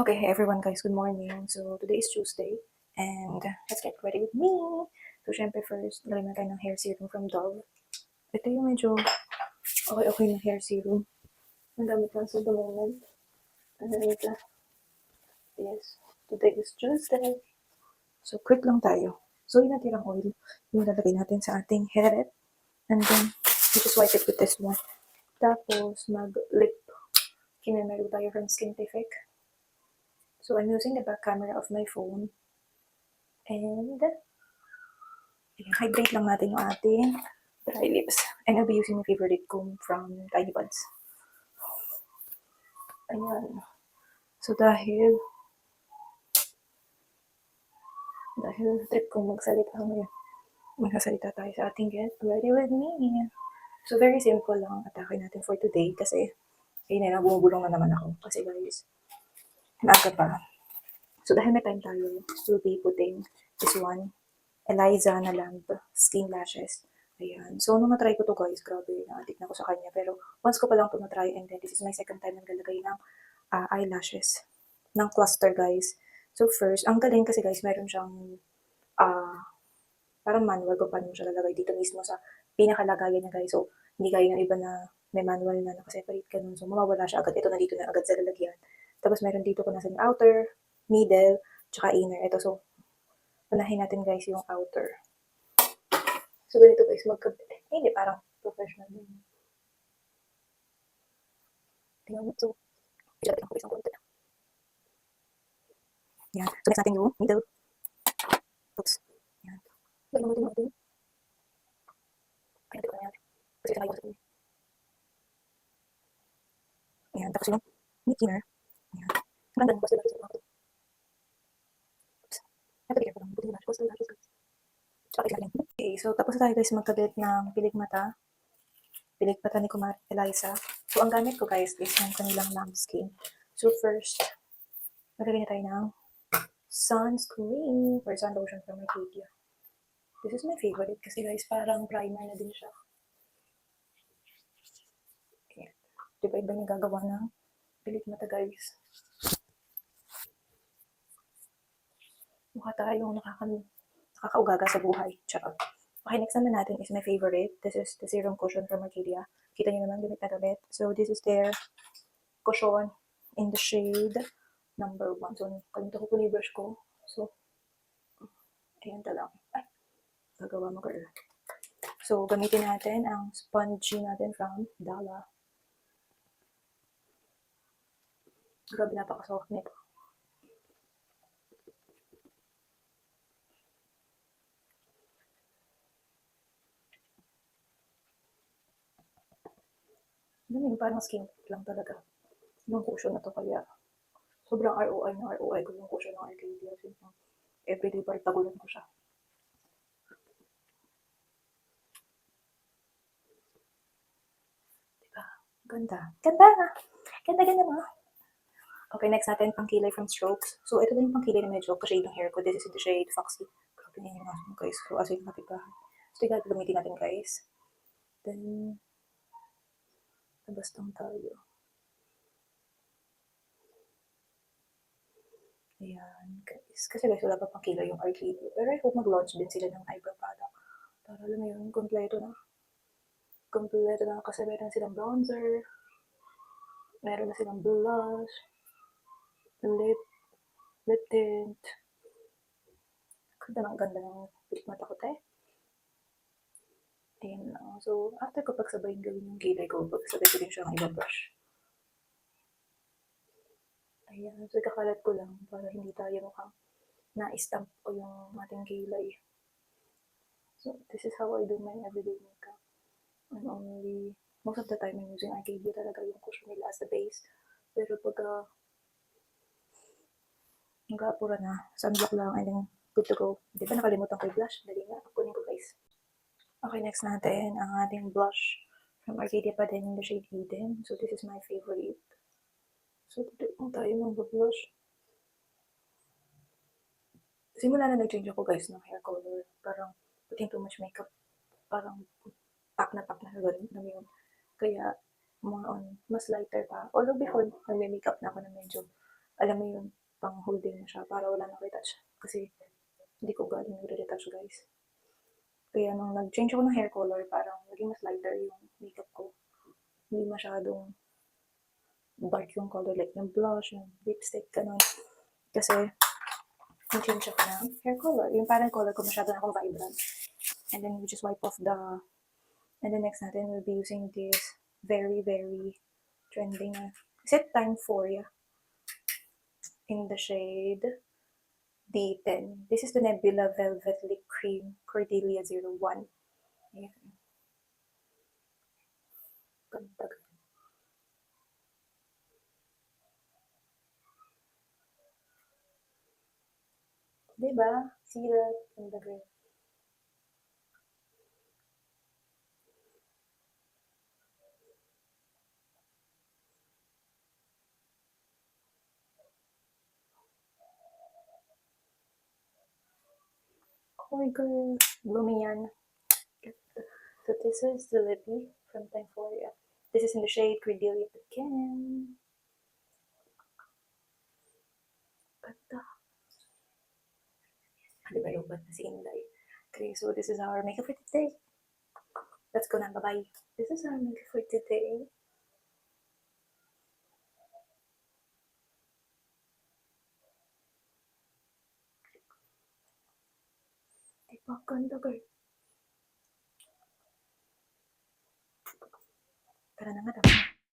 Okay, hey everyone guys, good morning. So, today is Tuesday, and let's get ready with me. So, syempre first, lagay na tayo ng hair serum from Dove. Ito yung medyo okay na hair serum. Ang gamit lang sa the moment. And then, wait lang. Yes, today is Tuesday. So, quick lang tayo. So, yung natirang oil, yung lalagay natin sa ating hairnet. And then, we just wipe it with this one. Tapos, mag-lip kinamero tayo from Skintific. So, I'm using the back camera of my phone. And, hydrate lang natin yung ating dry lips. And I'll be using my favorite comb from Tiny Buds. Ayan. So, dahil trip kong magsalita ngayon, magsasalita tayo sa ating Get Ready With Me. So, very simple lang ang atake natin for today kasi ayun na, bumubulong na naman ako. Kasi guys, maaga pa. So, dahil may time tayo, we'll be putting this one, Eliza na Lamb Skin Lashes. Ayan. So, nung na-try ko to guys, grabe, na-addict na ako sa kanya. Pero, once ko pa lang to na-try and then this is my second time naglalagay ng eyelashes ng cluster guys. So, first, ang galing kasi guys, meron siyang parang manual kung paano mo siya lalagay dito mismo sa pinakalagayan niya guys. So, hindi gaya ng iba na may manual na nakaseparate ka nun. So, mawawala siya agad. Ito nandito na agad sa lalagyan. Tapos, meron dito kung nasa yung outer, middle, tsaka inner. Ito, so, unahin natin guys yung outer. So, ganito guys, hindi, parang professional din. Tingnan mo, so, ilagay ko isang konti. Yan. So, next natin yung middle. Oops. Yan. Lagyan mo din natin. Ay, natin ko na yan. Kasi isa na yung Ayan. Tapos yung mid inner. Ayan. Ang ganda ng basta natin sa mga ito. Oops. Ay, pati ko lang. Buti na basta natin guys. Tsaka isa lang. Okay, so tapos na tayo guys magkabit ng pilig mata. Pilig mata ni Kumar Eliza. So, ang gamit ko guys is yung kanilang lambskin. So, first, magagay na tayo ng sunscreen or sun lotion from Arcadia. This is my favorite kasi guys, parang primer na din siya. Okay. Diba iba yung gagawa ng pilig mata guys. Mukha tayong nakakaugaga sa buhay. Charot. Okay, next naman natin is my favorite. This is the serum cushion from Arcadia. Kita nyo naman, gamit na gamit. So, this is their cushion in the shade number 1. So, kalimutan ko po yung brush ko. So, ayan lang. Ay, gagawa mo girl. So, gamitin natin ang spongy natin from Dala. Grabe, napaka-soft nito. Ano yun, parang skin lang talaga. Yung cushion na to kaya sobrang ROI na ROI ko yung cushion ng Arcadia. Everyday part tagulan ko siya. Diba? Ganda. Ganda! Ganda mo. Okay, next natin, pangkilay from Strokes. So, ito din yung pangkilay na medyo ka-shade ng hair ko. This is the shade Foxy. Grabe na yung mga guys. So, as in, kapitbahay. So, ito gamitin natin, guys. Then, labas lang tayo. Ayan, guys. Kasi guys, wala pa pangkilay yung Arcadia. Pero I hope mag-launch din sila ng eyebrow product. Para alam mo yun, kompleto na. Kompleto na kasi meron silang bronzer. Meron na silang blush. Lip tint. Ganda ng lip mata ko, te. Ayan lang. So, after ko pagsabayin gawin yung kilay ko, pagsabay ko din siya ng ibang brush. Ayan. So, kakalat ko lang para hindi tayo mukhang na-stamp ko yung ating kilay. So, this is how I do my everyday makeup. And only, most of the time, I'm using Arcadia talaga yung cushion nila as the base. Pero pagka nag-aapura na, sunblock lang, and then good to go. Di ba nakalimutan ko yung blush? Dali nga, kunin ko guys. Okay, next natin ang ating blush from Arcadia pa din in the shade Eden. So, this is my favorite. So, dito lang tayo mag-blush. Simula na nag-change ako guys ng hair color. Parang putting too much makeup. Parang pack na gano'n. Alam yun. Kaya, more on, mas lighter pa. Although before, nag-makeup na ako na medyo alam mo yun, pang holding na siya para wala nang retouch. Kasi hindi ko galing nagre-retouch, guys. Kaya nung nag-change ako ng hair color, parang naging mas lighter yung makeup ko. Hindi masyadong dark yung color, like yung blush, yung lipstick, ganun. Kasi, nag-change ako ng hair color. Yung parang color ko masyado na akong vibrant. And then, we just wipe off the... And then next natin, we'll be using this very, very trending na... Is it Time 4? Yeah. In the shade D10. This is the Nebula Velvet Lip Cream Cordelia 01. Ayan. Ganda. Diba? See that? Ganda girl. Oh my god. Blooming yan. So this is the lippy from Time 4. Yeah. This is in the shade Cordelia Pecan. Ganda. Diba lubat na si Inday? Okay, so this is our makeup for today. Let's go na. Bye-bye. This is our makeup for today. Diba? Ganda girl. Tara na nga.